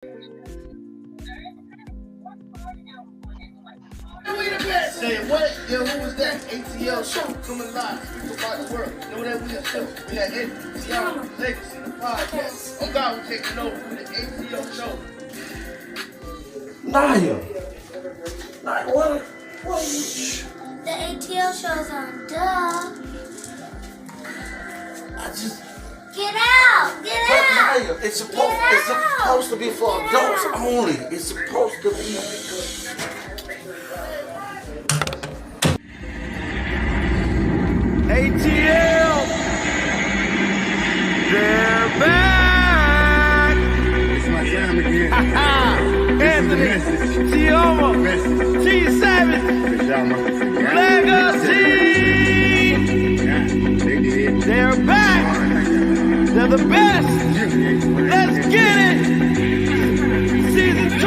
Say what? Yo, who was that? ATL show coming live. People about the world. Know that we a show. We got ATL Legacy, the podcast. On God, we're taking over with the ATL show. Naya, what? The ATL show's on. Duh. Get out! Get But out! Naya, it's supposed to be for adults only. It's supposed to be. ATL, they're back. It's my time again. Anthony, Tioma, T Savage, Legacy. They're back. They're the best. Let's get it. Season 2.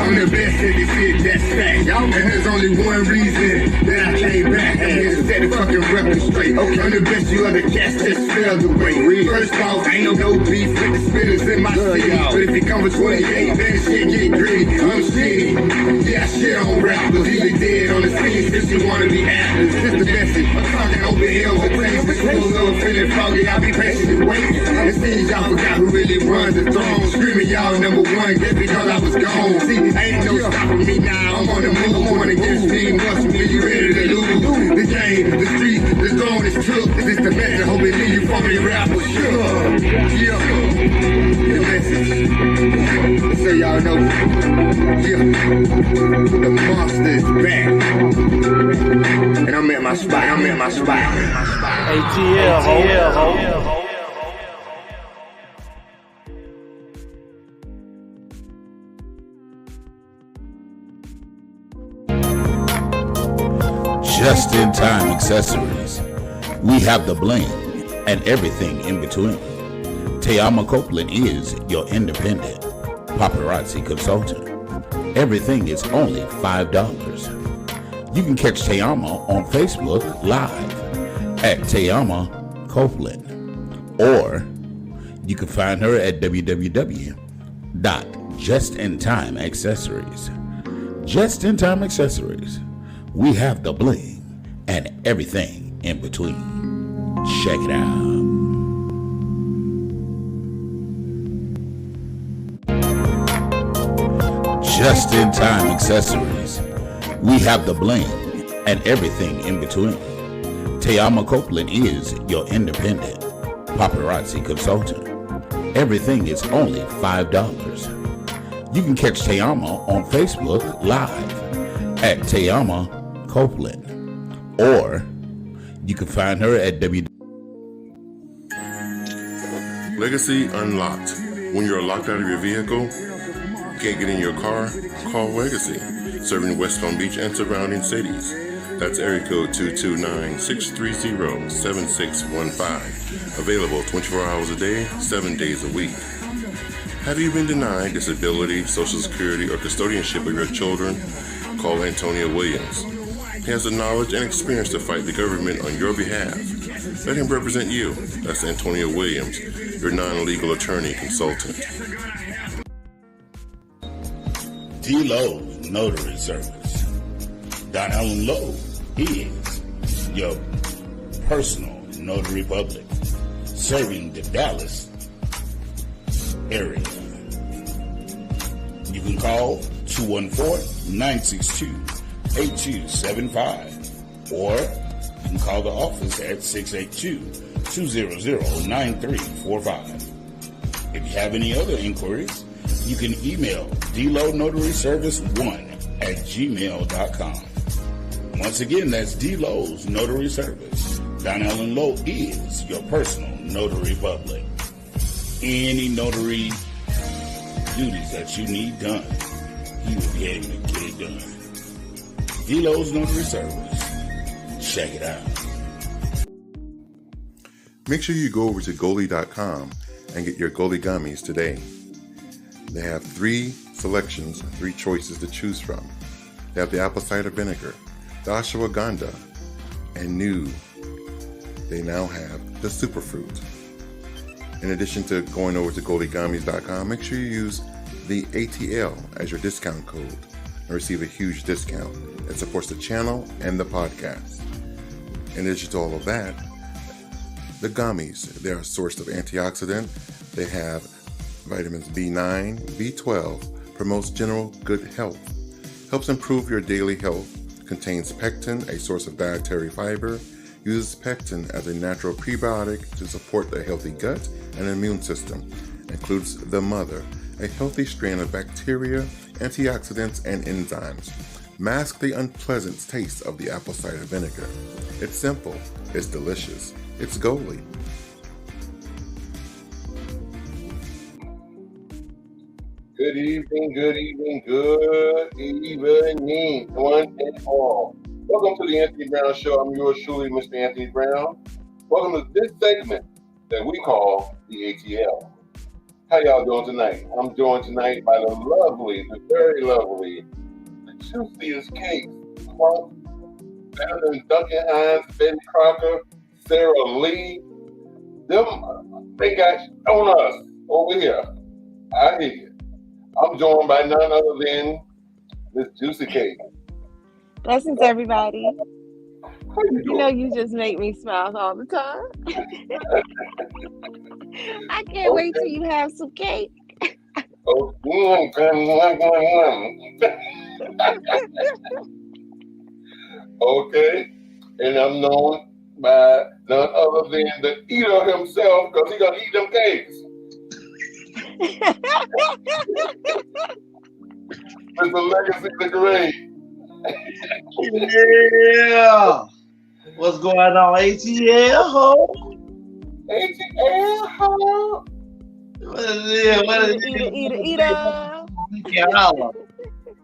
I'm the best in this shit, that's fact. And there's only one reason that I came back. I'm here to set the fucking record straight. Okay. I'm the best you other cats just fell the way. First off, ain't no beef with the spitters in my city. But if it comes with 28, then shit get gritty. I'm shitty. Yeah, I shit on rappers. Either dead on the scene since you wanna be actors. This the message. I'm talking open hills and places. The schools are feeling foggy. I'll be patiently waiting. It seems y'all forgot who really runs the throne. Screaming y'all number one just because I was gone. See, ain't no stopping me now. I'm on the move. Going against me. Must be you ready to lose. The game, the street, the zone is took. This is the message. Hope it leave you from the rapper. Sure. Yeah. The message. So y'all know. Yeah. The monster is back. And I'm at my spot. ATL, ho. Just-in-time accessories. We have the bling and everything in between. Tayama Copeland is your independent paparazzi consultant. Everything is only $5. You can catch Tayama on Facebook Live at Tayama Copeland, or you can find her at www.justintimeaccessories. Just in Time Accessories. We have the bling and everything in between. Check it out. Just in Time Accessories. We have the bling and everything in between. Tayama Copeland is your independent paparazzi consultant. Everything is only $5. You can catch Tayama on Facebook Live at Tayama Copeland, or you can find her at Legacy Unlocked. When you're locked out of your vehicle, can't get in your car, call Legacy, serving West Palm Beach and surrounding cities. That's area code 229-630-7615. Available 24 hours a day, 7 days a week. Have you been denied disability, Social Security, or custodianship of your children? Call Antonio Williams. He has the knowledge and experience to fight the government on your behalf. Let him represent you. That's Antonio Williams, your non-legal attorney consultant. D. Lowe's Notary Service. Don Allen Lowe is your personal notary public, serving the Dallas area. You can call 214-962-8275, or you can call the office at 682-200-9345. If you have any other inquiries, you can email dlownotaryservice1@gmail.com. Once again, that's D-Low's Notary Service. Don Allen Lowe is your personal notary public. Any notary duties that you need done, he will be able to get it done. D-Low's Notary Service. Check it out. Make sure you go over to goalie.com and get your goalie gummies today. They have 3 selections, 3 choices to choose from. They have the apple cider vinegar, the ashwagandha, and new, they now have the superfruit. In addition to going over to goaliegummies.com, make sure you use the ATL as your discount code and receive a huge discount. It supports the channel and the podcast. In addition to all of that, the gummies, they're a source of antioxidant. They have vitamins B9, B12, promotes general good health, helps improve your daily health, contains pectin, a source of dietary fiber, uses pectin as a natural prebiotic to support a healthy gut and immune system, includes the mother, a healthy strain of bacteria, antioxidants, and enzymes. Mask the unpleasant taste of the apple cider vinegar. It's simple, it's delicious, it's Goli. Good evening, one and all. Welcome to the Anthony Brown Show. I'm yours truly, Mr. Anthony Brown. Welcome to this segment that we call the ATL. How y'all doing tonight? I'm joined tonight by the very lovely, the juiciest cake, plump, better than Duncan Hines, Betty Crocker, Sarah Lee. They got on us over here. I hear you. I'm joined by none other than Miss Juicy Cake. Blessings, everybody. How you doing? You know, you just make me smile all the time. I can't wait till you have some cake. Okay, and I'm known by none other than the eater himself, because he's gonna eat them cakes. Mr. Legacy the Great. Yeah. What's going on, ATL? ATL. What is it? What is it? Eater.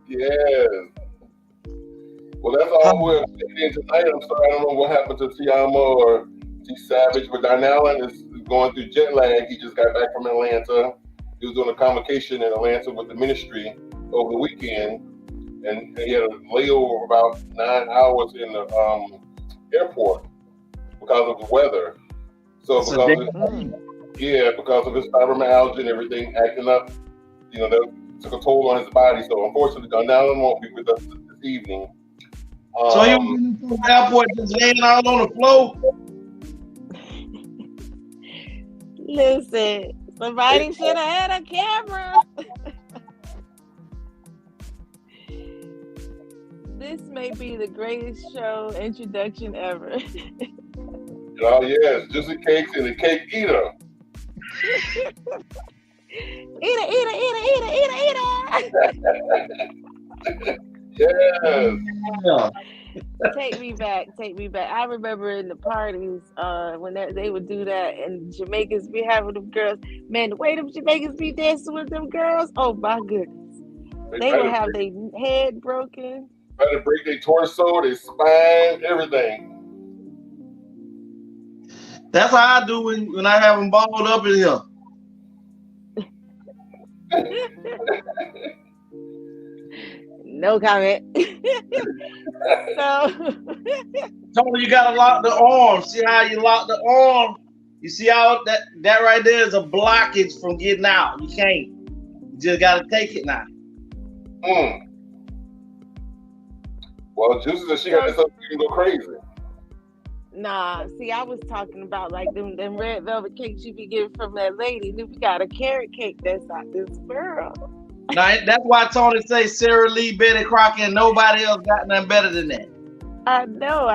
Yes. Well, that's all we're saying tonight. I'm sorry, I don't know what happened to Tiama or T Savage, but Darn Allen is going through jet lag. He just got back from Atlanta. He was doing a convocation in Atlanta with the ministry over the weekend, and he had a layover of about 9 hours in the airport because of the weather. So because of his fibromyalgia and everything acting up, that took a toll on his body. So unfortunately, Darn Allen won't be with us this evening. So he was in the airport just laying out on the floor? Listen, somebody should have had a camera. This may be the greatest show introduction ever. Oh yes, Juicy Cakes and the Cake Eater. Eater. Yes. Yeah. Take me back. I remember in the parties when they would do that, and Jamaicans be having them girls. Man, the way them Jamaicans be dancing with them girls, oh my goodness. They would have their head broken. Try to break their torso, their spine, everything. That's how I do when I have them balled up in here. No comment. So, Tony, you gotta lock the arm. See how you lock the arm? You see how that right there is a blockage from getting out. You can't. You just gotta take it now. Well, Juicy said she got something you can go crazy. Nah, see, I was talking about like them red velvet cakes you be getting from that lady. We got a carrot cake that's out this world. Now, that's why Tony say Sarah Lee, Betty Crocker, and nobody else got nothing better than that. I know.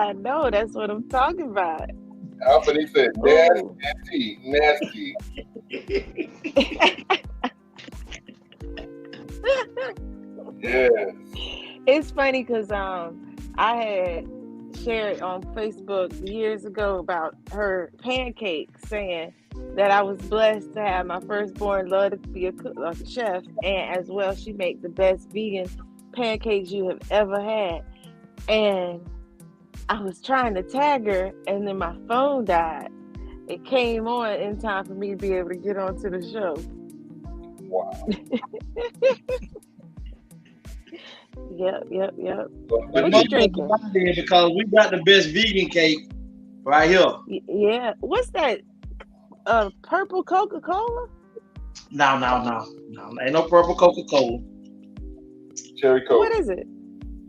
That's what I'm talking about. Alfred, he said, nasty. Yes. It's funny because I had shared on Facebook years ago about her pancake, saying that I was blessed to have my firstborn love to be a chef, and as well she make the best vegan pancakes you have ever had. And I was trying to tag her, and then my phone died. It came on in time for me to be able to get onto the show. Wow. Yep. What you drinking? Because we got the best vegan cake right here. Yeah. What's that? Purple Coca-Cola? No. Ain't no purple Coca-Cola. Cherry Coke. What is it?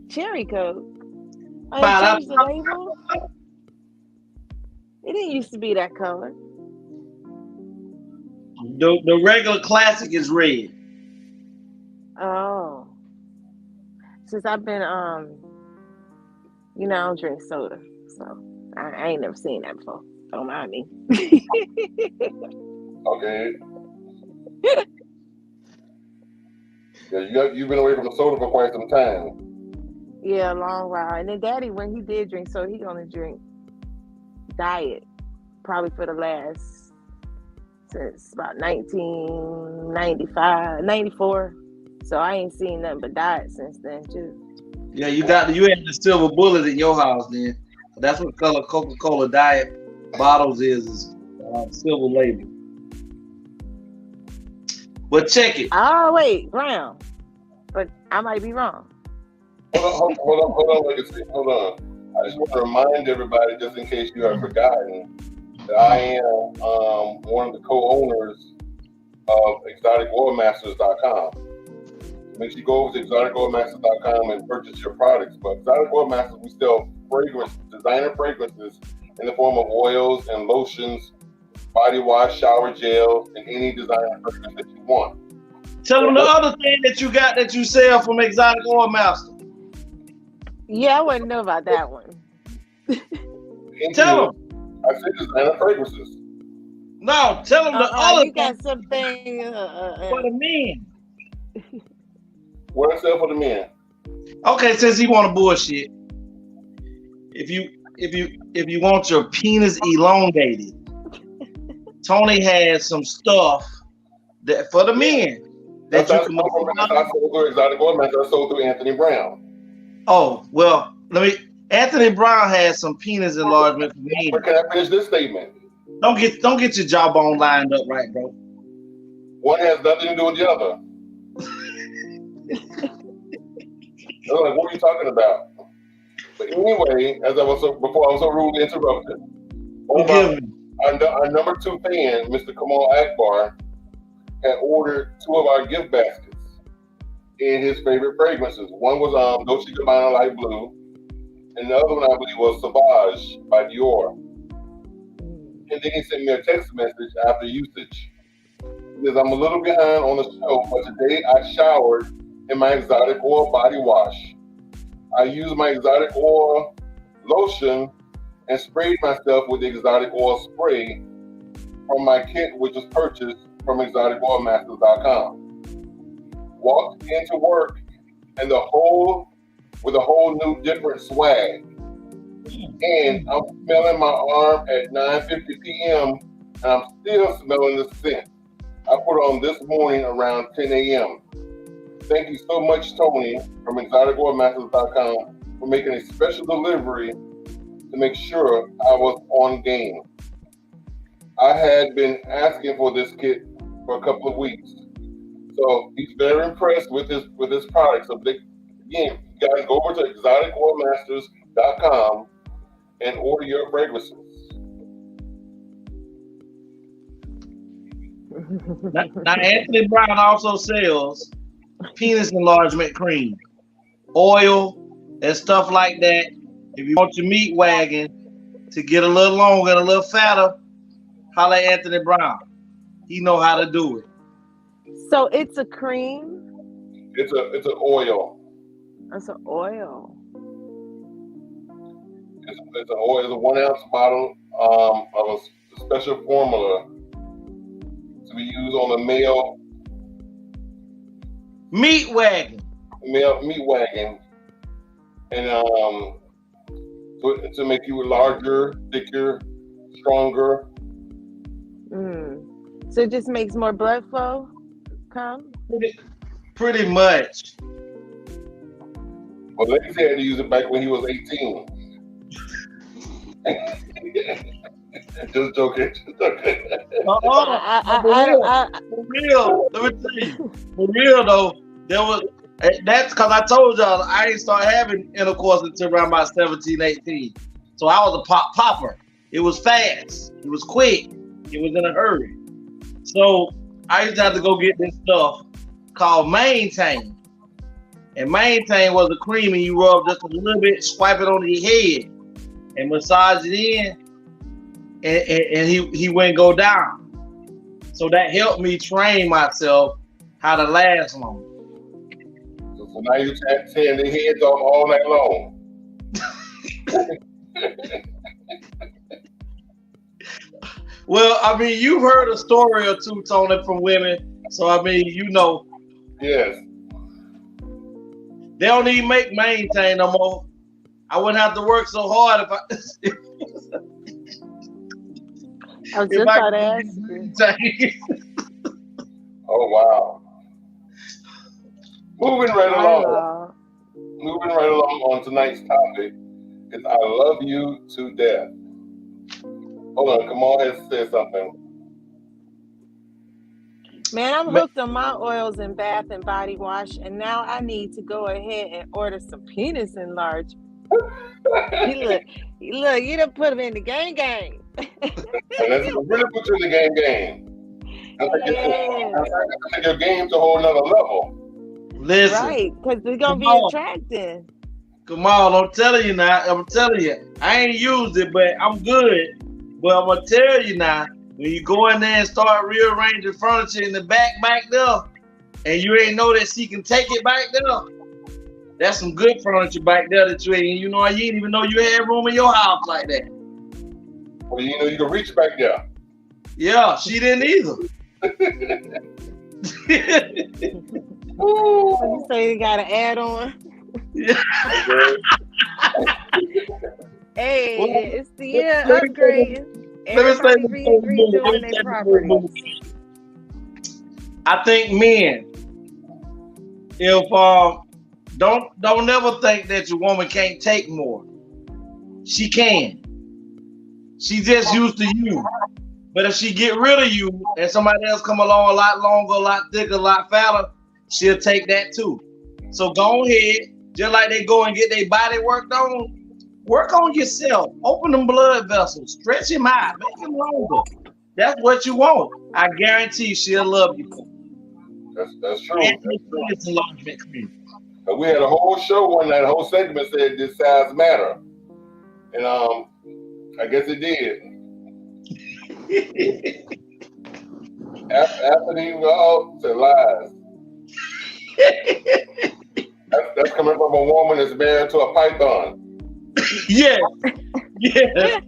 Cherry Coke. Oh, Fine, they changed the label? It didn't used to be that color. The regular classic is red. Oh. Since I've been I don't drink soda. So I ain't never seen that before. Don't mind me. Okay. Yeah, you've been away from the soda for quite some time. Yeah, a long while. And then Daddy, when he did drink soda, he gonna drink diet. Probably for the last since about 1995, 94. So I ain't seen nothing but diet since then too. Yeah, you had the silver bullet in your house then. That's what color Coca-Cola diet bottles is silver label. But check it. Oh wait, brown. But I might be wrong. Hold on, Legacy. Hold on. I just want to remind everybody, just in case you have forgotten, that I am one of the co-owners of ExoticOilMasters.com. Make sure you go over to ExoticOilMasters.com and purchase your products. But Exotic Oil Masters, we sell designer fragrances in the form of oils and lotions, body wash, shower gels, and any designer fragrance that you want. Tell them the other thing that you got that you sell from Exotic Oil Master. Yeah, I wouldn't know about that one. Tell them. I said designer fragrances. No, tell them the other you got something for the men. What I sell for the men? Okay, since he want to bullshit, if you want your penis elongated, Tony has some stuff that for the men that you can. I sold through Exotic Oil Masters. I sold through Anthony Brown. Oh well, Anthony Brown has some penis enlargement for men. Can I finish this statement? Don't get your jawbone lined up right, bro. One has nothing to do with the other. They're like, what are you talking about? But anyway, before I was so rudely interrupted. Our number 2 fan, Mr. Kamal Akbar, had ordered 2 of our gift baskets in his favorite fragrances. One was Dolce & Gabbana Light Blue, and the other one I believe was Sauvage by Dior. And then he sent me a text message after usage. He says, I'm a little behind on the show, but today I showered in my exotic oil body wash. I used my exotic oil lotion and sprayed myself with the exotic oil spray from my kit, which was purchased from ExoticOilMasters.com. Walked into work and with a whole new different swag. And I'm smelling my arm at 9:50 p.m. and I'm still smelling the scent I put on this morning around 10 a.m. Thank you so much, Tony, from ExoticOilMasters.com for making a special delivery to make sure I was on game. I had been asking for this kit for a couple of weeks. So he's very impressed with this product. So again, you guys go over to ExoticOilMasters.com and order your fragrances. Now Anthony Brown also sells penis enlargement cream, oil, and stuff like that. If you want your meat wagon to get a little longer and a little fatter, holla at Anthony Brown. He know how to do it. So it's a cream? It's an oil. It's an oil. It's an oil. It's a 1 ounce bottle of a special formula to be used on a male meat wagon, and to make you larger, thicker, stronger. So it just makes more blood flow come? Pretty much. Well, Legacy had to use it back when he was 18. Just joking. For real. Let me tell you. For real though, that's because I told y'all I didn't start having intercourse until around about 17, 18. So I was a popper. It was fast. It was quick. It was in a hurry. So I used to have to go get this stuff called Maintain. And Maintain was a cream and you rub just a little bit, swipe it on your head and massage it in, and he wouldn't go down. So that helped me train myself how to last long. So now you're tearing their heads off all night long. Well, I mean, you've heard a story or two, Tony, from women. So, I mean, you know. Yes. They don't even make Maintain no more. I wouldn't have to work so hard if I... I was just about to ask you. Oh, wow. Moving right along on tonight's topic is I love you to death. Hold on, Kamal has said something. Man, I'm hooked on my oils and bath and body wash, and now I need to go ahead and order some penis enlargement. Look, you done put him in the gang. And that's really put you in the game. I think your game's a whole nother level. Listen. Right, because it's going to be attractive. Come on, I'm telling you now. I'm telling you. I ain't used it, but I'm good. But I'm going to tell you now, when you go in there and start rearranging furniture in the back there, and you ain't know that she can take it back there, that's some good furniture back there that you ain't even know you had room in your house like that. Well, you know you can reach back there. Yeah, she didn't either. You say you got to add on? Yeah. Hey, it's the year upgrade. Everybody redoing their properties. I think men, if don't never think that your woman can't take more. She can. She just used to you. But if she get rid of you and somebody else come along a lot longer, a lot thicker, a lot fatter, she'll take that too. So go ahead, just like they go and get their body worked on, work on yourself. Open them blood vessels, stretch him out, make him longer. That's what you want. I guarantee she'll love you. That's true. It's enlargement cream. We had a whole show one night, a whole segment said this size matter. And I guess it did. After these all said lies. That's coming from a woman that's married to a python. Yeah. Yeah.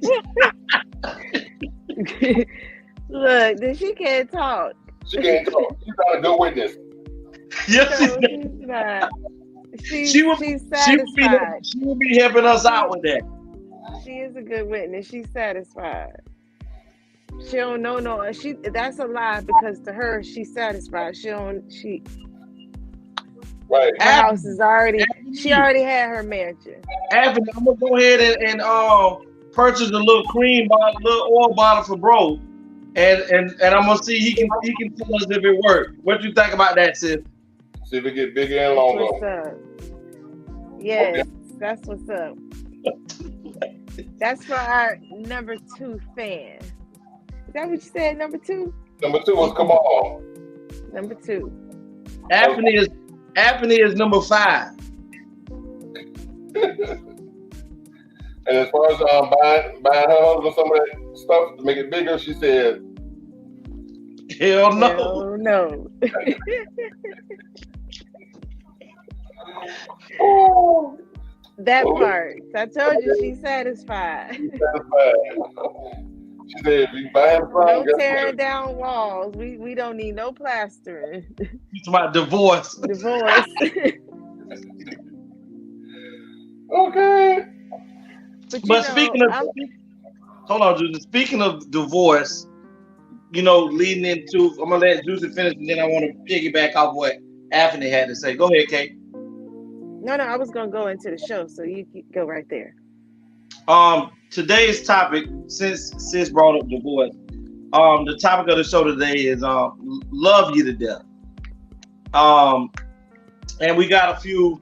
Look, she can't talk. She can't talk. She's not a good witness. Yes, she's not. She's satisfied. She will be helping us out with that. She is a good witness. She's satisfied. She don't know no. That's a lie because to her she's satisfied. Right. Her house is already. She already had her mansion. Anthony, I'm gonna go ahead and purchase a little cream bottle, little oil bottle for bro, and I'm gonna see he can tell us if it works. What you think about that, sis? See if it get bigger and longer. What's up? Yes, okay. That's what's up. That's for our number 2 fan. Is that what you said? Number 2? Number 2 was Kamal. Number 2. Anthony is number 5. And as far as buying her husband some of that stuff to make it bigger, she said, "Hell no, hell no." That part. I told you she's satisfied. She said, if you buy him something, no tearing down walls. We don't need no plastering. It's about divorce. Okay. But speaking of, hold on, Juicy. Speaking of divorce, leading into, I'm gonna let Juicy finish, and then I want to piggyback off what Anthony had to say. Go ahead, Kate. No, I was gonna go into the show, so you go right there. Today's topic, since sis brought up divorce, the topic of the show today is love you to death. And we got a few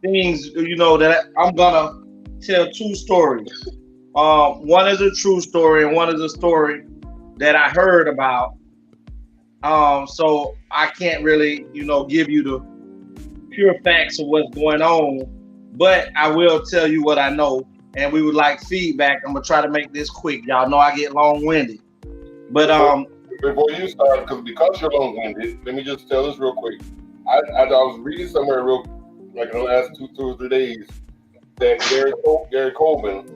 things, that I'm gonna tell 2 stories. One is a true story, and one is a story that I heard about. So I can't really, give you the pure facts of what's going on, but I will tell you what I know. And we would like feedback. I'm gonna try to make this quick. Y'all know I get long-winded, but Before you start, because you're long-winded, let me just tell this real quick. I was reading somewhere like in the last two or 3 days, that Gary Coleman,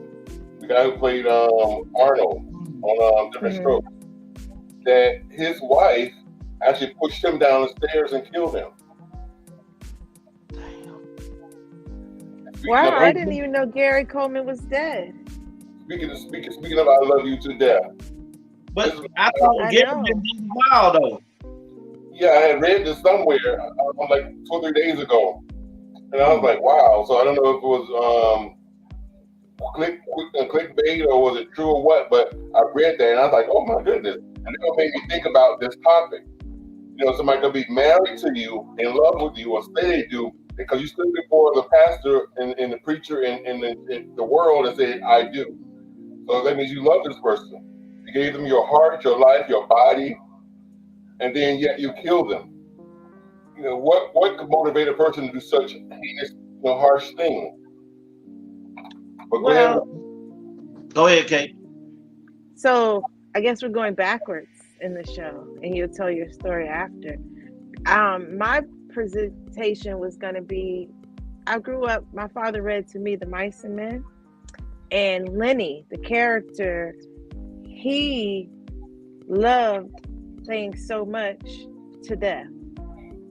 the guy who played Arnold on Different Mhm. Strokes, that his wife actually pushed him down the stairs and killed him. Speaking Wow, I of didn't even know Gary Coleman was dead. speaking of I love you to death. but This, I thought I Gary know. been doing wild though. yeah, I had read this somewhere like 2 or 3 days ago, and I was like, wow. So I don't know if it was clickbait or was it true or what, but I read that and I was like, oh my goodness. And it made me think about this topic. Somebody could be married to you, in love with you, or say they do, because you stood before the pastor and the preacher in the world and said, I do. So that means you love this person. You gave them your heart, your life, your body, and then yet you kill them. What could motivate a person to do such heinous, harsh thing? But go ahead. Well, Go ahead, Kate. so I guess we're going backwards in the show, and you'll tell your story after. My presentation was going to be. I grew up. My father read to me The Mice and Men, and Lenny, the character, he loved things so much to death.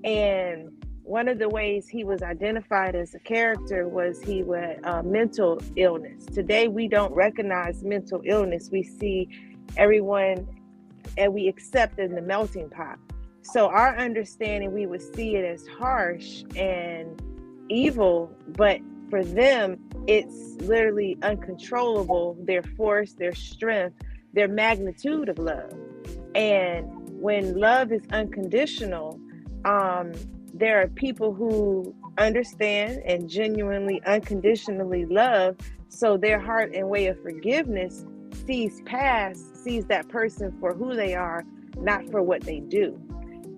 And one of the ways he was identified as a character was he had mental illness. Today, we don't recognize mental illness. We see everyone and we accept in the melting pot. So our understanding, we would see it as harsh and evil, but for them, it's literally uncontrollable, their force, their strength, their magnitude of love. And when love is unconditional, there are people who understand and genuinely, unconditionally love. So their heart and way of forgiveness sees that person for who they are, not for what they do.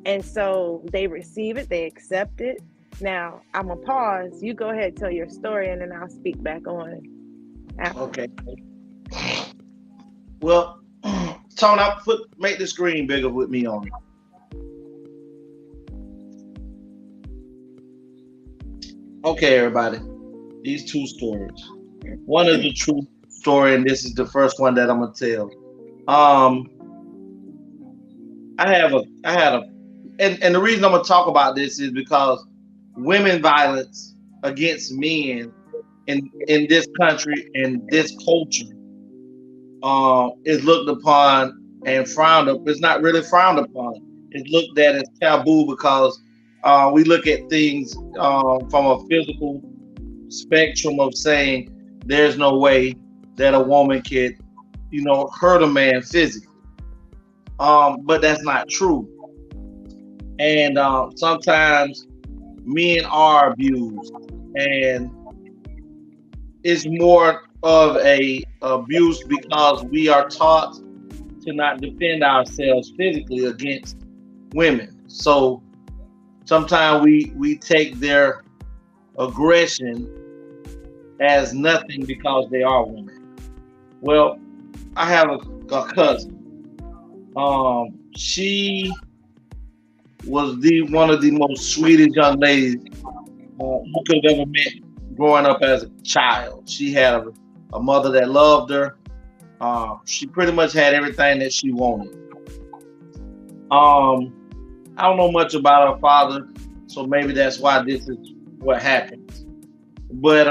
And so they receive it, they accept it. Now, I'm going to pause. You go ahead, tell your story, and then I'll speak back on after. Okay. Well, Tone, make the screen bigger with me on it. Okay, everybody. These two stories. One is the true story, and this is the first one that I'm gonna tell. I had a, and the reason I'm gonna talk about this is because women violence against men in this country and this culture is looked upon and frowned up. It's not really frowned upon. It's looked at as taboo because we look at things from a physical spectrum of saying there's no way that a woman could, hurt a man physically. But that's not true. And sometimes men are abused, and it's more of a abuse because we are taught to not defend ourselves physically against women. So sometimes we take their aggression as nothing because they are women. Well, I have a cousin. She was one of the most sweetest young ladies you could have ever met growing up as a child. She had a mother that loved her. She pretty much had everything that she wanted. I don't know much about her father, so maybe that's why this is what happens. But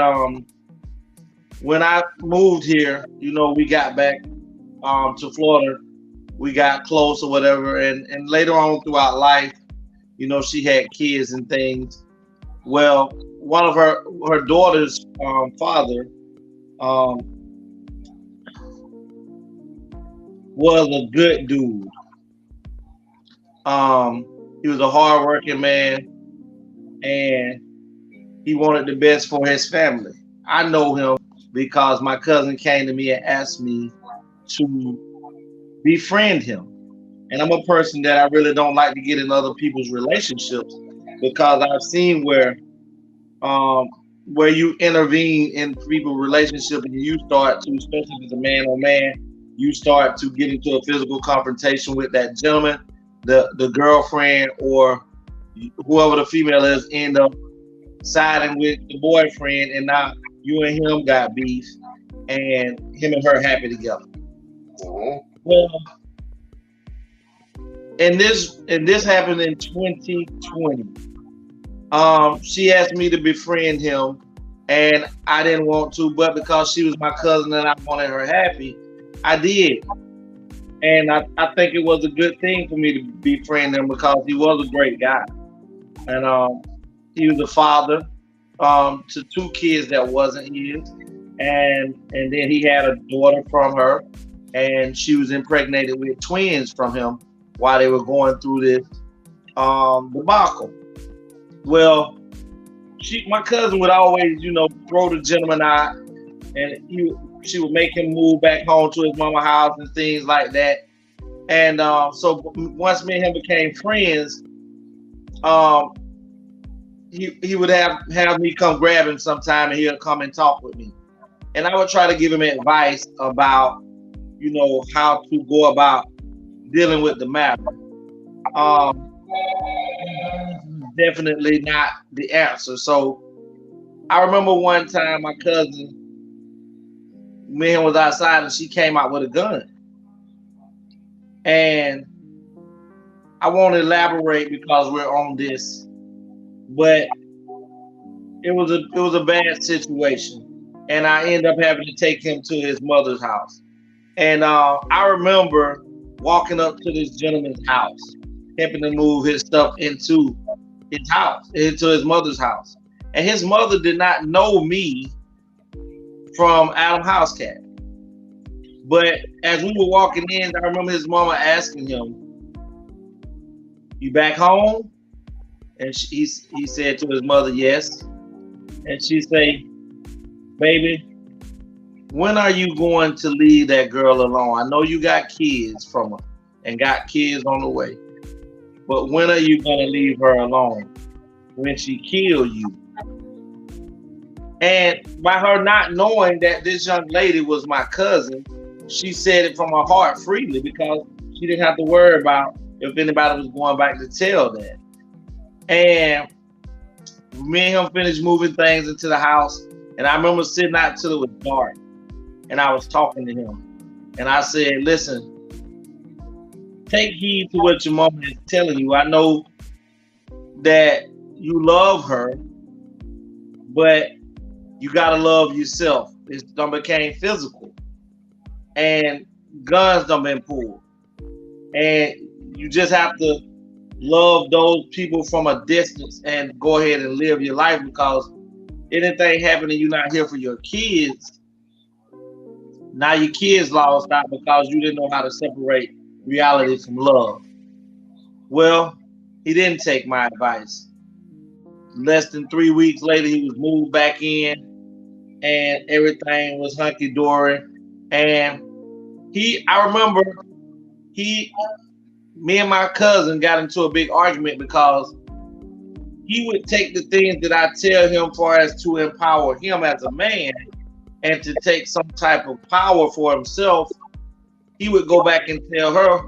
when I moved here, we got back to Florida. We got close or whatever, and later on throughout life, she had kids and things. Well, one of her daughter's father was a good dude. He was a hardworking man, and he wanted the best for his family. I know him because my cousin came to me and asked me to befriend him. And I'm a person that I really don't like to get in other people's relationships because I've seen um, where you intervene in people's relationship and you start to, especially if it's a man on man, you start to get into a physical confrontation with that gentleman, the girlfriend or whoever the female is end up siding with the boyfriend, and now you and him got beef, and him and her happy together. Well, and this happened in 2020. She asked me to befriend him, and I didn't want to, but because she was my cousin and I wanted her happy, I did. And I think it was a good thing for me to befriend him because he was a great guy. And he was a father to two kids that wasn't his. And then he had a daughter from her, and she was impregnated with twins from him while they were going through this debacle. Well, my cousin would always, throw the gentleman out, and she would make him move back home to his mama house and things like that. And so once me and him became friends, he would have me come grab him sometime, and he'll come and talk with me. And I would try to give him advice about, how to go about dealing with the matter. Definitely not the answer. So I remember one time my cousin, me and him was outside, and she came out with a gun. And I won't elaborate because we're on this, but it was a bad situation, and I ended up having to take him to his mother's house. And I remember walking up to this gentleman's house, helping him move his stuff into his house, into his mother's house. And his mother did not know me from Adam Housecat. But as we were walking in, I remember his mama asking him, "You back home?" And he said to his mother, "Yes." And she say, "Baby, when are you going to leave that girl alone? I know you got kids from her and got kids on the way. But when are you going to leave her alone? When she kill you?" And by her not knowing that this young lady was my cousin, she said it from her heart freely because she didn't have to worry about if anybody was going back to tell that. And me and him finished moving things into the house. And I remember sitting out till it was dark. And I was talking to him. And I said, "Listen, take heed to what your mama is telling you. I know that you love her, but you gotta love yourself. It's done became physical. And guns done been pulled. And you just have to love those people from a distance and go ahead and live your life, because anything happening, you're not here for your kids. Now your kids lost out because you didn't know how to separate reality from love." Well, he didn't take my advice. Less than 3 weeks later, he was moved back in, and everything was hunky dory. And I remember me and my cousin got into a big argument because he would take the things that I tell him for as to empower him as a man and to take some type of power for himself. He would go back and tell her,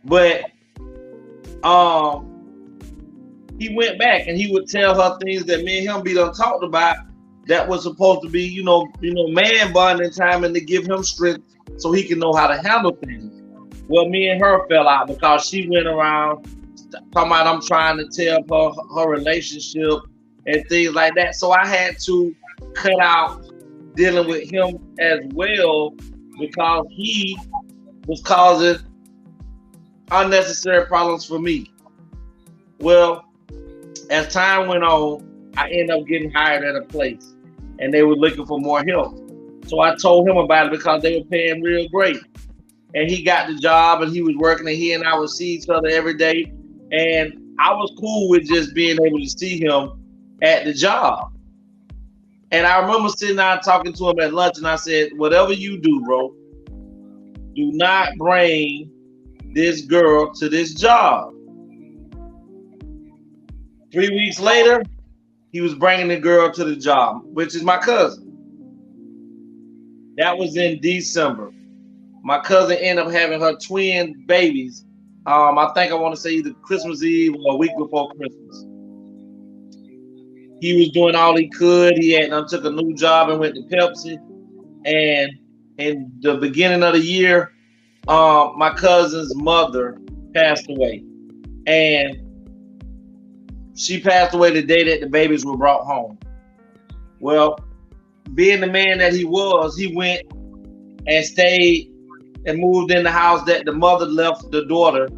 but he went back and he would tell her things that me and him be done talked about that was supposed to be, man bonding time and to give him strength so he can know how to handle things. Well, me and her fell out because she went around talking about I'm trying to tell her relationship and things like that. So I had to cut out dealing with him as well because he was causing unnecessary problems for me. Well, as time went on, I ended up getting hired at a place and they were looking for more help. So I told him about it because they were paying real great. And he got the job and he was working, and he and I would see each other every day. And I was cool with just being able to see him at the job. And I remember sitting down talking to him at lunch, and I said, whatever you do, bro, do not bring this girl to this job. 3 weeks later, he was bringing the girl to the job, which is my cousin. That was in December. My cousin ended up having her twin babies. I think I want to say either Christmas Eve or a week before Christmas. He was doing all he could. He had took a new job and went to Pepsi. And in the beginning of the year, my cousin's mother passed away. And she passed away the day that the babies were brought home. Well, being the man that he was, he went and stayed and moved in the house that the mother left the daughter.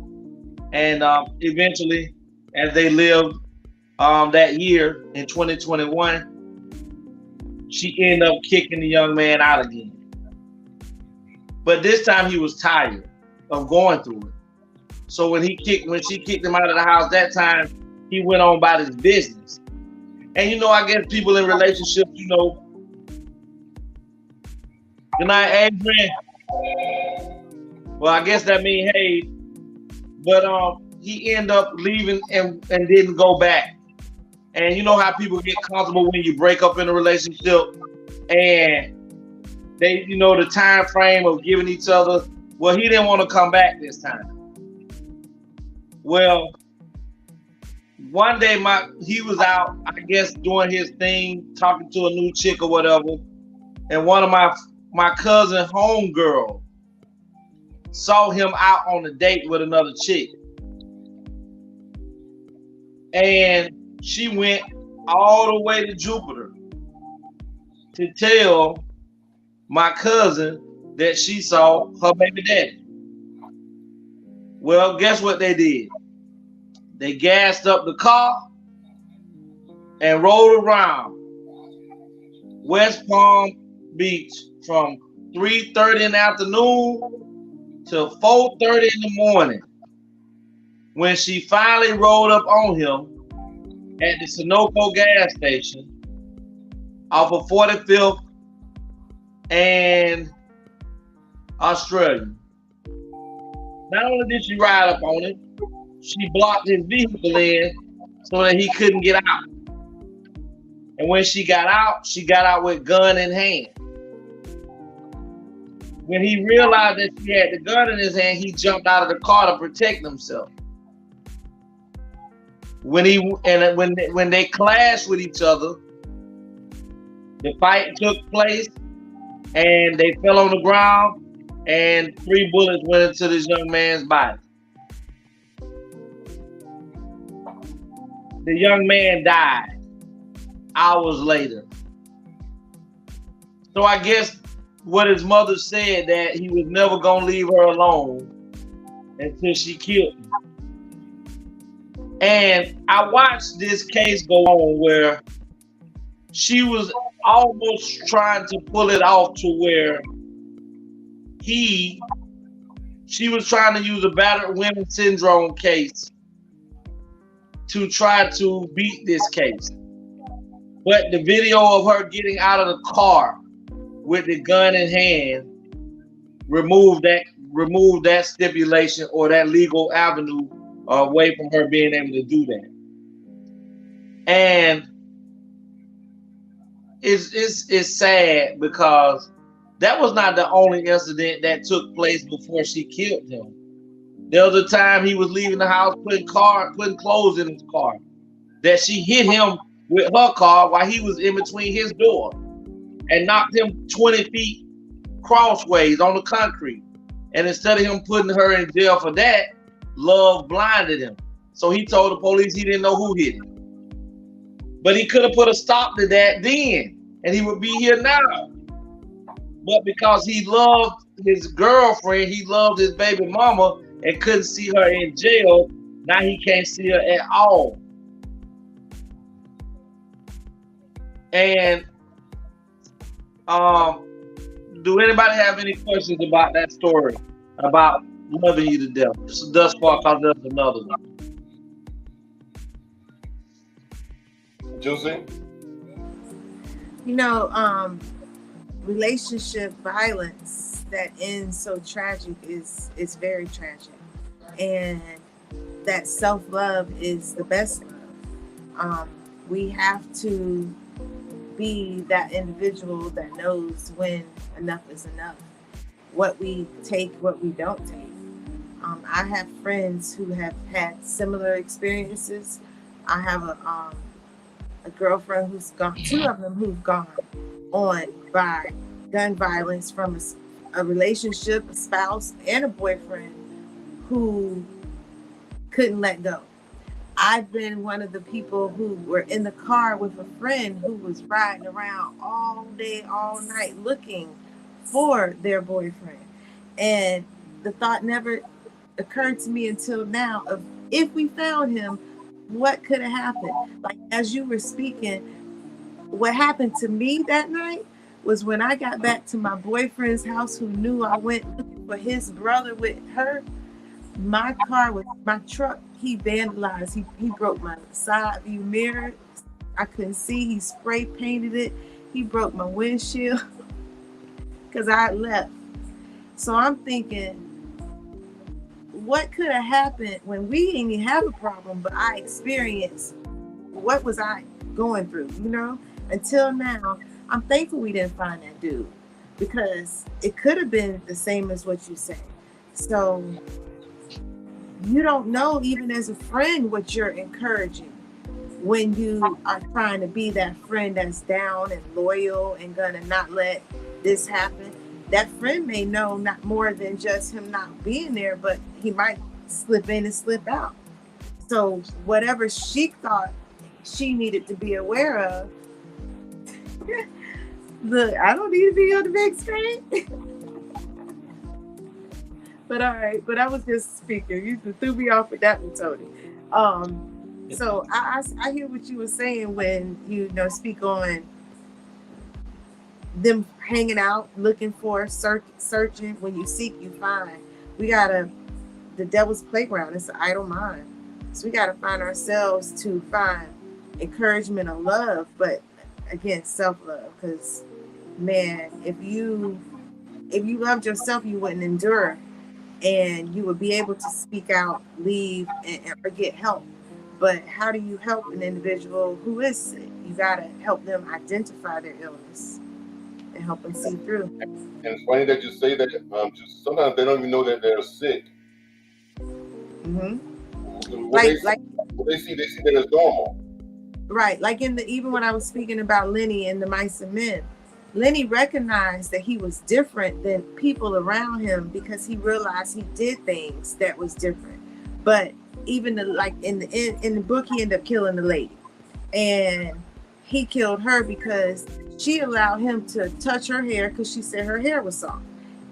And eventually, as they lived that year in 2021, she ended up kicking the young man out again. But this time he was tired of going through it. So when she kicked him out of the house that time, he went on about his business. And you know, I guess people in relationships, you know, good night, Adrian. Well, I guess that means hey, but he ended up leaving and didn't go back. And you know how people get comfortable when you break up in a relationship and they, you know, the time frame of giving each other. Well, he didn't want to come back this time. Well, one day he was out, I guess, doing his thing, talking to a new chick or whatever, and one of my cousin homegirl saw him out on a date with another chick. And she went all the way to Jupiter to tell my cousin that she saw her baby daddy. Well, guess what they did? They gassed up the car and rode around West Palm Beach from 3:30 in the afternoon to 4:30 in the morning, when she finally rolled up on him at the Sunoco gas station off of 45th and Australia. Not only did she ride up on him, she blocked his vehicle in so that he couldn't get out. And when she got out with gun in hand. When he realized that she had the gun in his hand, he jumped out of the car to protect himself. When they clashed with each other, the fight took place and they fell on the ground and 3 bullets went into this young man's body. The young man died hours later. So I guess what his mother said, that he was never gonna leave her alone until she killed him. And I watched this case go on where she was almost trying to pull it off to where she was trying to use a battered women syndrome case to try to beat this case. But the video of her getting out of the car with the gun in hand removed that stipulation or that legal avenue away from her being able to do that. And it's sad because that was not the only incident that took place before she killed him. There was a time he was leaving the house putting clothes in his car, that she hit him with her car while he was in between his door and knocked him 20 feet crossways on the concrete. And instead of him putting her in jail for that, love blinded him. So he told the police he didn't know who hit him. But he could have put a stop to that then, and he would be here now. But because he loved his girlfriend, he loved his baby mama, and couldn't see her in jail, now he can't see her at all. And do anybody have any questions about that story, about loving you to death? Thus far, because there's another one. Juicy? You know, relationship violence that ends so tragic is very tragic, and that self-love is the best love. We have to be that individual that knows when enough is enough, what we take, what we don't take. I have friends who have had similar experiences. I have a girlfriend who's gone, two of them who've gone on by gun violence from a relationship, a spouse, and a boyfriend who couldn't let go. I've been one of the people who were in the car with a friend who was riding around all day, all night looking for their boyfriend. And the thought never occurred to me until now of if we found him, what could have happened? Like as you were speaking, what happened to me that night was when I got back to my boyfriend's house who knew I went looking for his brother with her. My truck, he vandalized. He broke my side view mirror. I couldn't see. He spray painted it. He broke my windshield because I left. So I'm thinking, what could have happened when we didn't even have a problem, but I experienced what was I going through, you know? Until now, I'm thankful we didn't find that dude because it could have been the same as what you say. So you don't know, even as a friend, what you're encouraging when you are trying to be that friend that's down and loyal and gonna not let this happen. That friend may know not more than just him not being there, but he might slip in and slip out. So whatever she thought she needed to be aware of, look, I don't need to be on the big screen. But all right, but I was just speaking. You threw me off with that one, Tony. So I hear what you were saying when you know speak on them hanging out, looking for, searching. When you seek, you find. We gotta the devil's playground. It's an idle mind. So we gotta find ourselves to find encouragement and love, but again, self-love. Because man, if you loved yourself, you wouldn't endure, and you would be able to speak out, leave, or get help. But how do you help an individual who is sick? You gotta help them identify their illness and help them see through. And it's funny that you say that. Just sometimes they don't even know that they're sick. Mm-hmm. What they see that as normal. Right, like even when I was speaking about Lenny and the Mice and Men, Lenny recognized that he was different than people around him because he realized he did things that was different. But even in the book, he ended up killing the lady, and he killed her because she allowed him to touch her hair because she said her hair was soft,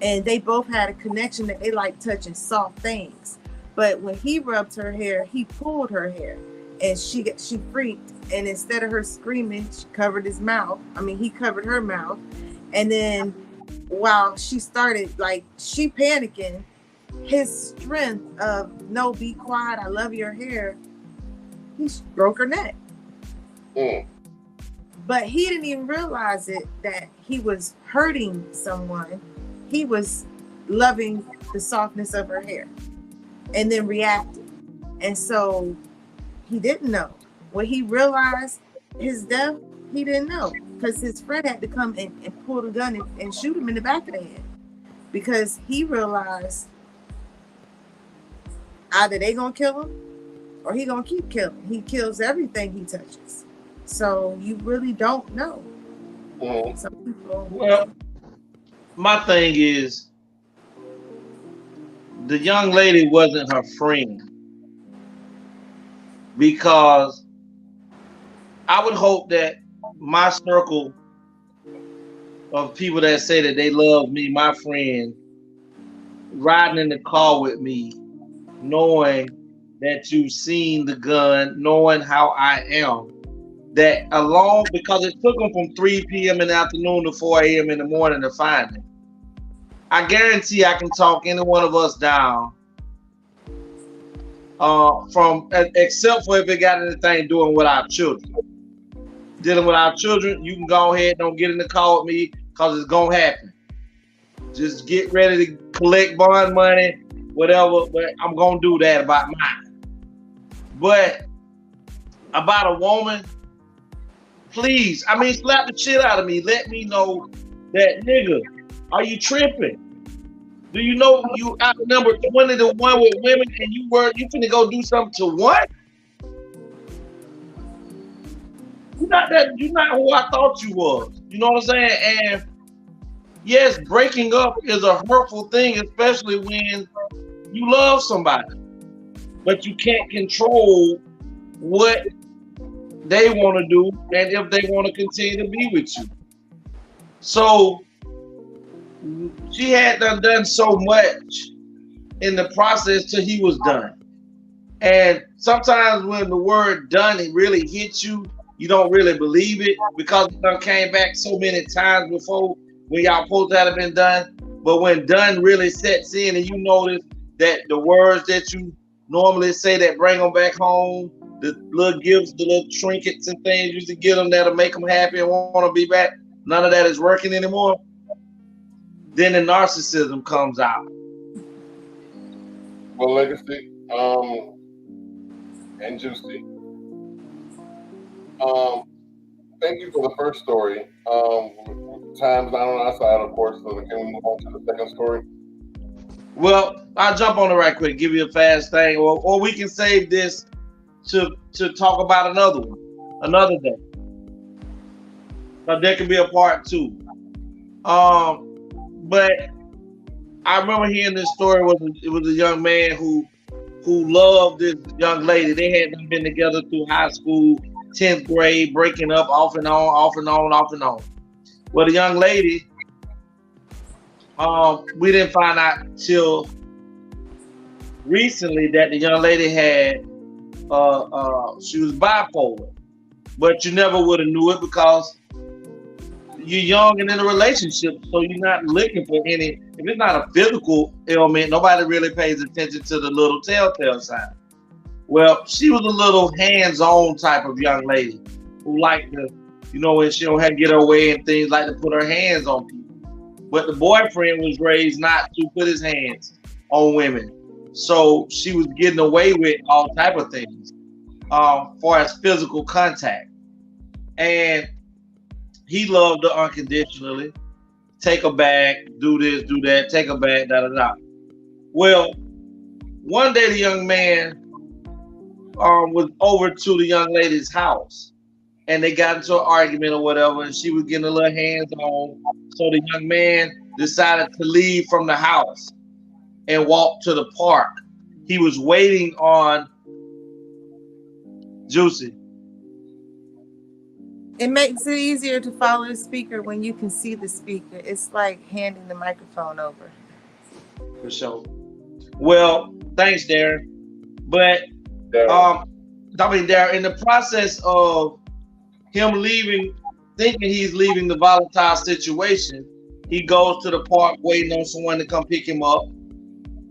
and they both had a connection that they like touching soft things. But when he rubbed her hair, he pulled her hair, and she freaked. And instead of her screaming, she covered his mouth. I mean, he covered her mouth. And then while she started, she panicking, his strength of, no, be quiet, I love your hair, he broke her neck. Mm. But he didn't even realize it, that he was hurting someone. He was loving the softness of her hair and then reacted. And so he didn't know. When he realized his death, he didn't know because his friend had to come and pull the gun and shoot him in the back of the head because he realized either they gonna kill him or he gonna keep killing. He kills everything he touches. So you really don't know. Mm-hmm. Some people. Well, my thing is, the young lady wasn't her friend because I would hope that my circle of people that say that they love me, my friend, riding in the car with me, knowing that you've seen the gun, knowing how I am, that alone, because it took them from 3 p.m. in the afternoon to 4 a.m. in the morning to find him. I guarantee I can talk any one of us down from, except for if it got anything doing with our children. dealing with our children, you can go ahead, don't get in the car with me because it's gonna happen. Just get ready to collect bond money, whatever, but I'm gonna do that about mine. But about a woman, please, I mean, slap the shit out of me. Let me know that, nigga, are you tripping? Do you know you outnumbered 20 to 1 with women and you finna go do something to one? You're not who I thought you was. You know what I'm saying? And yes, breaking up is a hurtful thing, especially when you love somebody. But you can't control what they want to do and if they want to continue to be with you. So she had done so much in the process till he was done. And sometimes when the word done, it really hits you, you don't really believe it because it done came back so many times before when y'all supposed to have been done. But when done really sets in and you notice that the words that you normally say that bring them back home, the little gifts, the little trinkets and things you used to give them that'll make them happy and want to be back, none of that is working anymore. Then the narcissism comes out. Well, Legacy, and Juicy. Thank you for the first story. Time's not on our side, of course, so can we move on to the second story? Well, I'll jump on it right quick, give you a fast thing, or we can save this to talk about another one, another day. So there could be a part 2. But I remember hearing this story. It was a young man who loved this young lady. They hadn't been together through high school, 10th grade, breaking up off and on, off and on, off and on. Well, the young lady, we didn't find out till recently that the young lady had, she was bipolar, but you never would have knew it because you're young and in a relationship, so you're not looking for any. If it's not a physical ailment, nobody really pays attention to the little telltale sign. Well, she was a little hands-on type of young lady who liked to, when she don't have to get her way and things, like to put her hands on people. But the boyfriend was raised not to put his hands on women, so she was getting away with all type of things, far as physical contact, and he loved her unconditionally. Take her back, do this, do that, take her back, da da da. Well, one day the young man was over to the young lady's house, and they got into an argument or whatever, and she was getting a little hands on. So the young man decided to leave from the house and walk to the park. He was waiting on Juicy. It makes it easier to follow the speaker when you can see the speaker. It's like handing the microphone over. For sure. Well, thanks, Darren. But Darren, in the process of him leaving, thinking he's leaving the volatile situation, he goes to the park waiting on someone to come pick him up,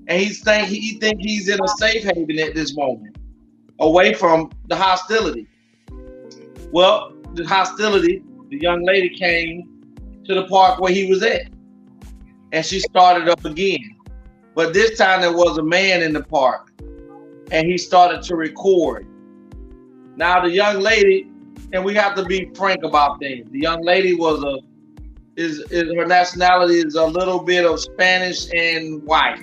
and he think he's in a safe haven at this moment, away from the hostility. Well, the hostility, the young lady came to the park where he was at, and she started up again. But this time there was a man in the park, and he started to record. Now the young lady, and we have to be frank about things. The young lady her nationality is a little bit of Spanish and white,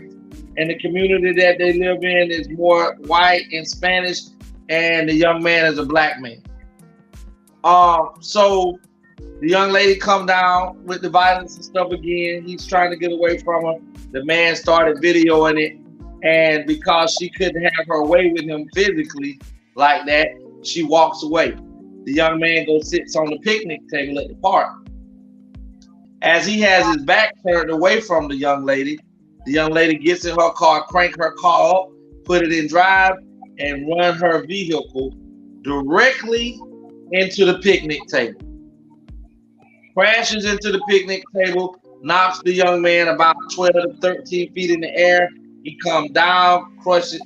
and the community that they live in is more white and Spanish, and the young man is a black man. So the young lady come down with the violence and stuff again. He's trying to get away from her. The man started videoing it, and because she couldn't have her way with him physically like that, she walks away. The young man goes sits on the picnic table at the park. As he has his back turned away from the young lady gets in her car, crank her car up, put it in drive, and run her vehicle directly into the picnic table. Crashes into the picnic table, knocks the young man about 12 to 13 feet in the air. He comes down, crushes,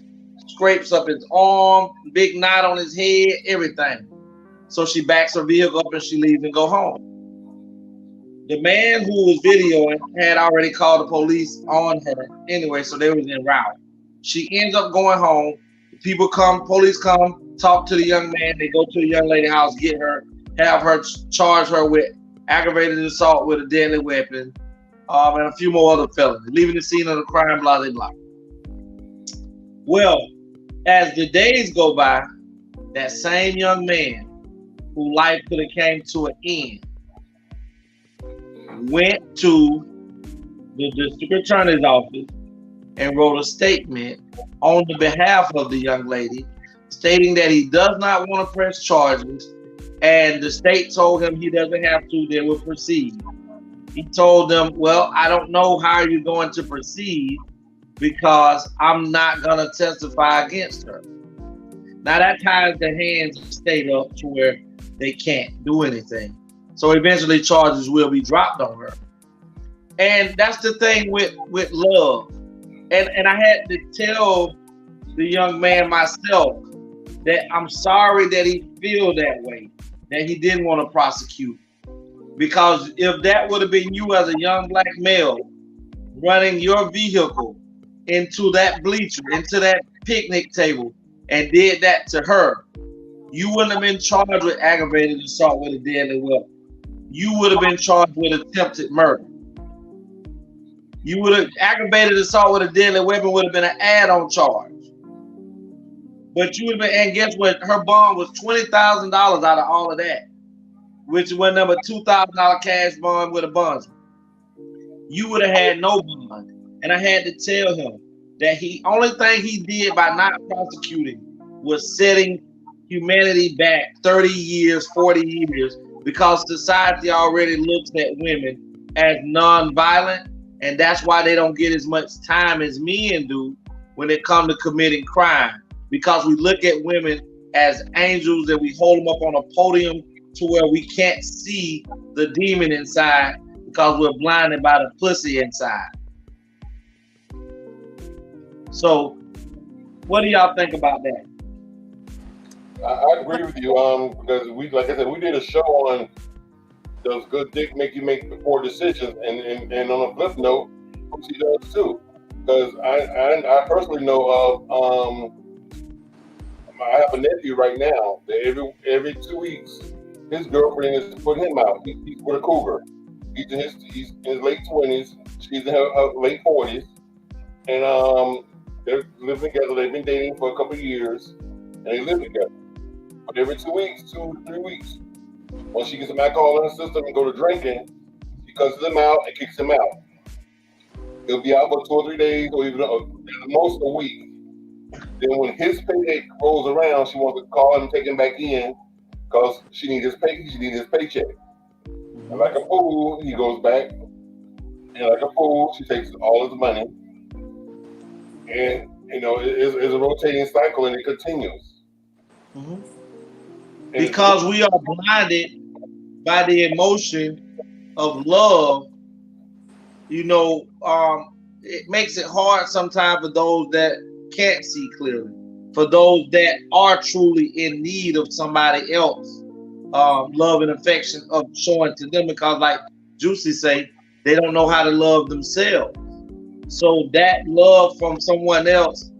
scrapes up his arm, big knot on his head, everything. So she backs her vehicle up and she leaves and go home. The man who was videoing had already called the police on her anyway, so they was en route. She ends up going home. People come, police come, talk to the young man. They go to the young lady's house, get her, have her charge her with aggravated assault with a deadly weapon, and a few more other felonies, leaving the scene of the crime, blah, blah, blah. Well, as the days go by, that same young man whose life could have came to an end went to the district attorney's office and wrote a statement on the behalf of the young lady, stating that he does not want to press charges, and the state told him he doesn't have to, they will proceed. He told them, well, I don't know how you're going to proceed because I'm not going to testify against her. Now that ties the hands of the state up to where they can't do anything. So eventually charges will be dropped on her. And that's the thing with love. And I had to tell the young man myself that I'm sorry that he feel that way, that he didn't want to prosecute. Because if that would have been you as a young black male running your vehicle into that bleacher, into that picnic table, and did that to her, you wouldn't have been charged with aggravated assault with a deadly weapon. You would have been charged with attempted murder. You would have aggravated assault with a deadly weapon would have been an add-on charge. But you would have been, and guess what? Her bond was $20,000 out of all of that, which was number $2,000 cash bond with a bondsman. You would have had no bond. And I had to tell him that only thing he did by not prosecuting was setting humanity back 30 years, 40 years, because society already looks at women as non-violent, and that's why they don't get as much time as men do when it comes to committing crime, because we look at women as angels and we hold them up on a podium to where we can't see the demon inside because we're blinded by the pussy inside. So what do y'all think about that? I agree with you, because like I said, we did a show on does good dick make you make poor decisions, and on a flip note, she does too. Because I personally know of I have a nephew right now that every 2 weeks his girlfriend is putting him out. He's with a cougar. He's in his late 20s. She's in her late 40s, and they're living together. They've been dating for a couple of years, and they live together. But every 2 weeks, 2 to 3 weeks, when she gets some alcohol in her system and go to drinking, she cusses him out and kicks him out. He'll be out for 2 or 3 days, or even at the most a week. Then when his payday rolls around, she wants to call him and take him back in because she needs his paycheck. And like a fool, he goes back, and like a fool, she takes all his money. And it's a rotating cycle, and it continues. Mm-hmm. Because we are blinded by the emotion of love, it makes it hard sometimes for those that can't see clearly, for those that are truly in need of somebody else love and affection of showing to them, because like Juicy say, they don't know how to love themselves. So that love from someone else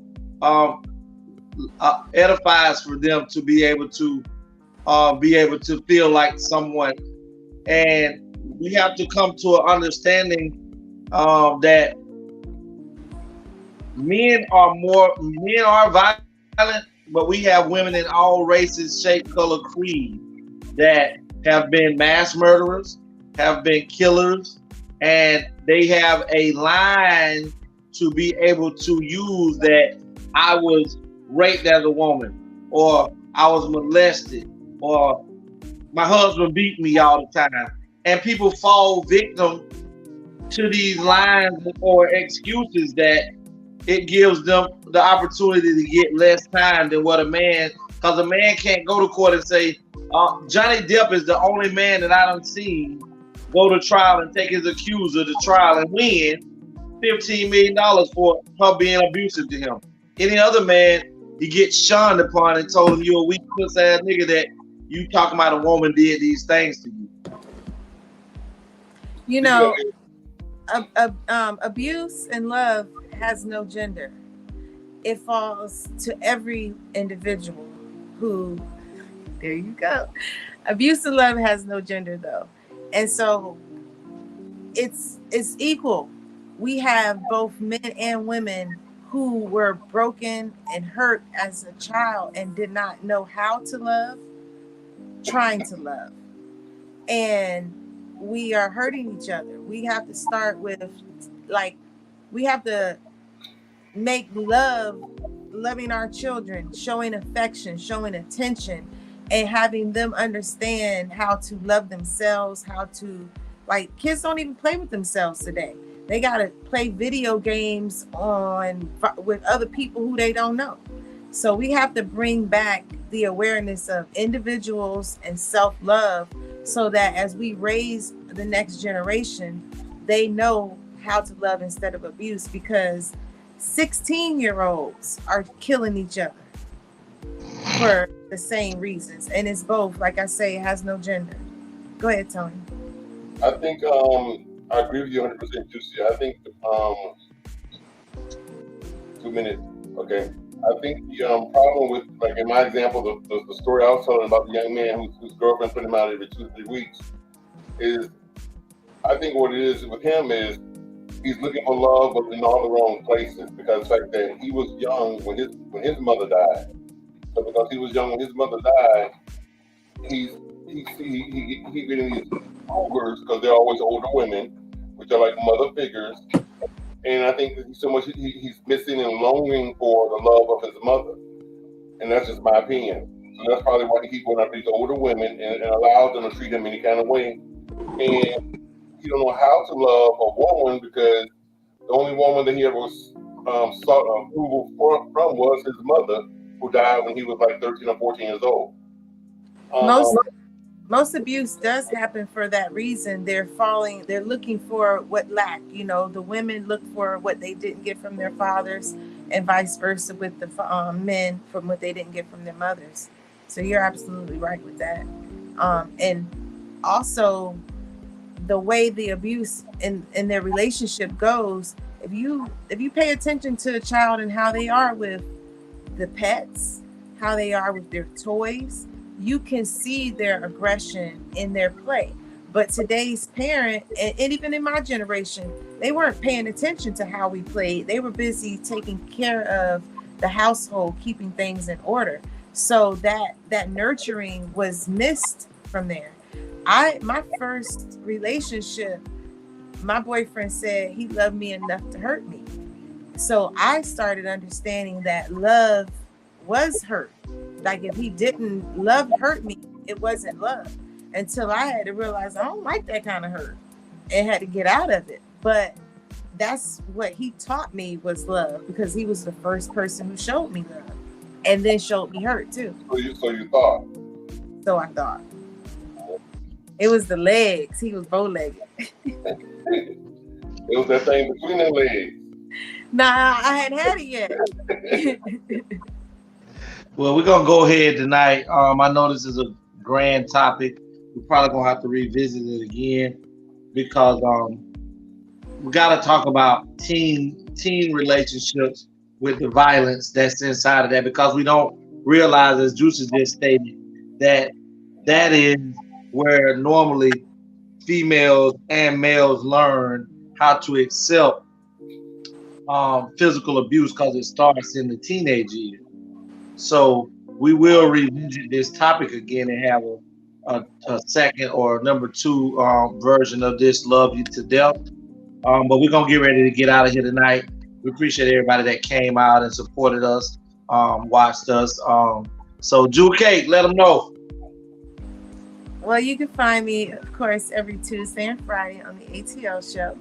edifies for them to be able to feel like someone. And we have to come to an understanding that men are violent, but we have women in all races, shape, color, creed that have been mass murderers, have been killers, and they have a line to be able to use that I was raped as a woman, or I was molested, or my husband beat me all the time. And people fall victim to these lines or excuses that it gives them the opportunity to get less time than what a man, because a man can't go to court and say, Johnny Depp is the only man that I done seen go to trial and take his accuser to trial and win $15 million for her being abusive to him. Any other man, he gets shunned upon and told him, you're a weak puss ass nigga that you talking about a woman did these things to you. You know, abuse and love has no gender. It falls to every individual who, there you go. Abuse and love has no gender though. And so it's equal. We have both men and women who were broken and hurt as a child and did not know how to love, trying to love. And we are hurting each other. We have to start with, like, we have to make loving our children, showing affection, showing attention, and having them understand how to love themselves, how to, like, kids don't even play with themselves today. They got to play video games with other people who they don't know. So we have to bring back the awareness of individuals and self-love so that as we raise the next generation, they know how to love instead of abuse, because 16-year-olds are killing each other for the same reasons. And it's both, like I say, it has no gender. Go ahead, Tony. I think I agree with you 100%, Juicy. I think 2 minutes. Okay. I think the problem with, like in my example, the story I was telling about the young man whose girlfriend put him out every 2 or 3 weeks, is I think what it is with him is he's looking for love, but in all the wrong places, because the fact that he was young when his mother died. So because he was young when his mother died, he getting these ogres because they're always older women, which are like mother figures. And I think that he's missing and longing for the love of his mother. And that's just my opinion. So that's probably why he keeps going after these older women and allows them to treat him any kind of way. And he don't know how to love a woman because the only woman that he ever sought approval from was his mother, who died when he was like 13 or 14 years old. Most abuse does happen for that reason. They're looking for what lacked. You know, the women look for what they didn't get from their fathers, and vice versa with the men from what they didn't get from their mothers. So you're absolutely right with that. And also the way the abuse in their relationship goes, if you pay attention to a child and how they are with the pets, how they are with their toys, you can see their aggression in their play. But today's parent, and even in my generation, they weren't paying attention to how we played. They were busy taking care of the household, keeping things in order. So that nurturing was missed from there. My first relationship, my boyfriend said he loved me enough to hurt me. So I started understanding that love was hurt. Like if he didn't hurt me, it wasn't love. Until I had to realize I don't like that kind of hurt and had to get out of it. But that's what he taught me was love, because he was the first person who showed me love and then showed me hurt too. So you thought. So I thought. It was the legs. He was bow-legged. It was that thing between the legs. Nah, I hadn't had it yet. Well, we're gonna go ahead tonight. I know this is a grand topic. We're probably gonna have to revisit it again because we gotta talk about teen relationships with the violence that's inside of that, because we don't realize, as Juicy just stated, that is where normally females and males learn how to accept physical abuse, because it starts in the teenage years. So we will revisit this topic again and have a second or number 2 version of this Love You to Death. But we're going to get ready to get out of here tonight. We appreciate everybody that came out and supported us, watched us. So Jewel Cake, let them know. Well, you can find me, of course, every Tuesday and Friday on the ATL show.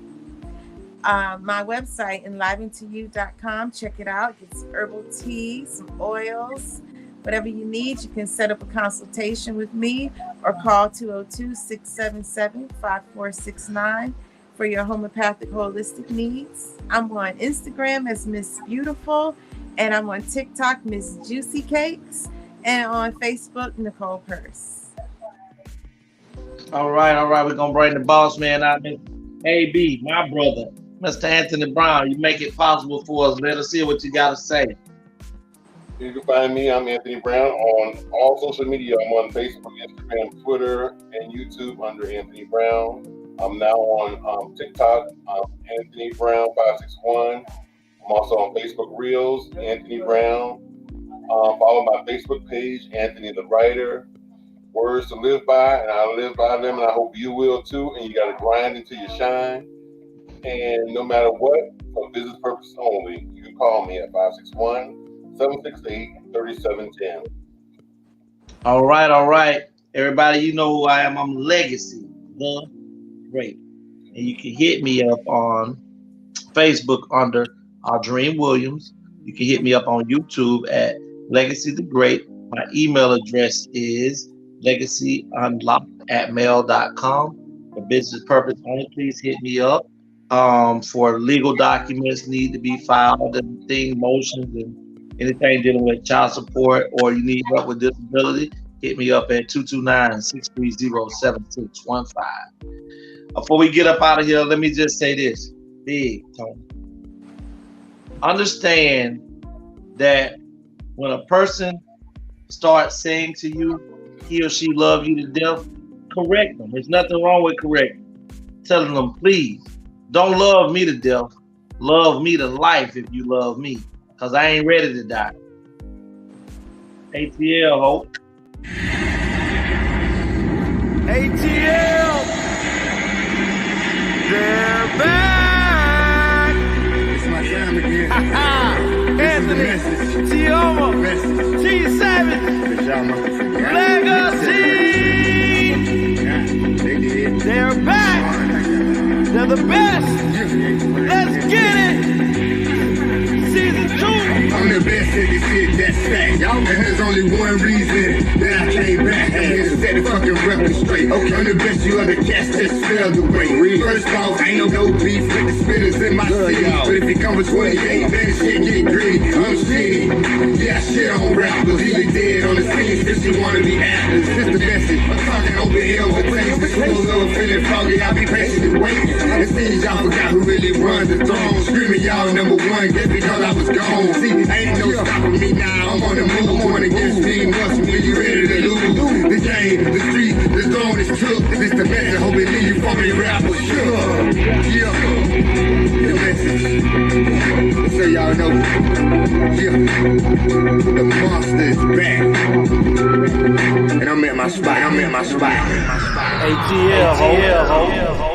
My website, enliventoyou.com. Check it out. Get some herbal teas, some oils, whatever you need. You can set up a consultation with me or call 202-677-5469 for your homeopathic holistic needs. I'm on Instagram as Miss Beautiful, and I'm on TikTok, Miss Juicy Cakes, and on Facebook, Nicole Purse. All right. We're gonna bring the boss man out, Mr. AB, my brother, Mr. Anthony Brown. You make it possible for us. Let us hear what you gotta say. You can find me. I'm Anthony Brown on all social media. I'm on Facebook, Instagram, Twitter, and YouTube under Anthony Brown. I'm now on TikTok. I'm Anthony Brown 561. I'm also on Facebook Reels, Anthony Brown. Follow my Facebook page, Anthony the Writer. Words to live by, and I live by them, and I hope you will too. And you got to grind until you shine. And no matter what, for business purposes only, you can call me at 561-768-3710. All right. Everybody, you know who I am. I'm Legacy the Great. And you can hit me up on Facebook under Dream Williams. You can hit me up on YouTube at Legacy the Great. My email address is legacyunlocked@mail.com. For business purpose only, please hit me up. For legal documents need to be filed and thing motions and anything dealing with child support, or you need help with disability, hit me up at 229-630-7615. Before we get up out of here, let me just say this. Big Tony. Understand that when a person starts saying to you, he or she love you to death, correct them. There's nothing wrong with correcting. Telling them, please, don't love me to death. Love me to life if you love me, because I ain't ready to die. ATL, hope. ATL. They're back. It's my time again. Anthony, Tioma, T Savage, Legacy. They're back. They're the best. Let's get it. Season 2. I'm the best at this shit, that's fact. And there's only one reason that I came back. I'm here to set the fucking record straight. Okay, I'm the best you ever cast, just failed the way. First off, ain't no beef with the spinners in my city. But if you come with 28, man, this shit get gritty. I'm shitty. Yeah, I shit on rappers, either dead on the scene, since you wanna be actors. Just the message. I'm talking over here with things that close over, feeling foggy. I'll be patiently waiting. It seems y'all forgot who really runs the throne. Screaming y'all number one just because I was gone. See, ain't no stopping me now. I'm on the move, going against me. Once when you ready to lose. The game, the street, the throne is took. This the message, hope it leave you from me rapper. Sure. Yeah. The message. So y'all know. Yeah. The monster is back. And I'm at my spot. ATL, ho.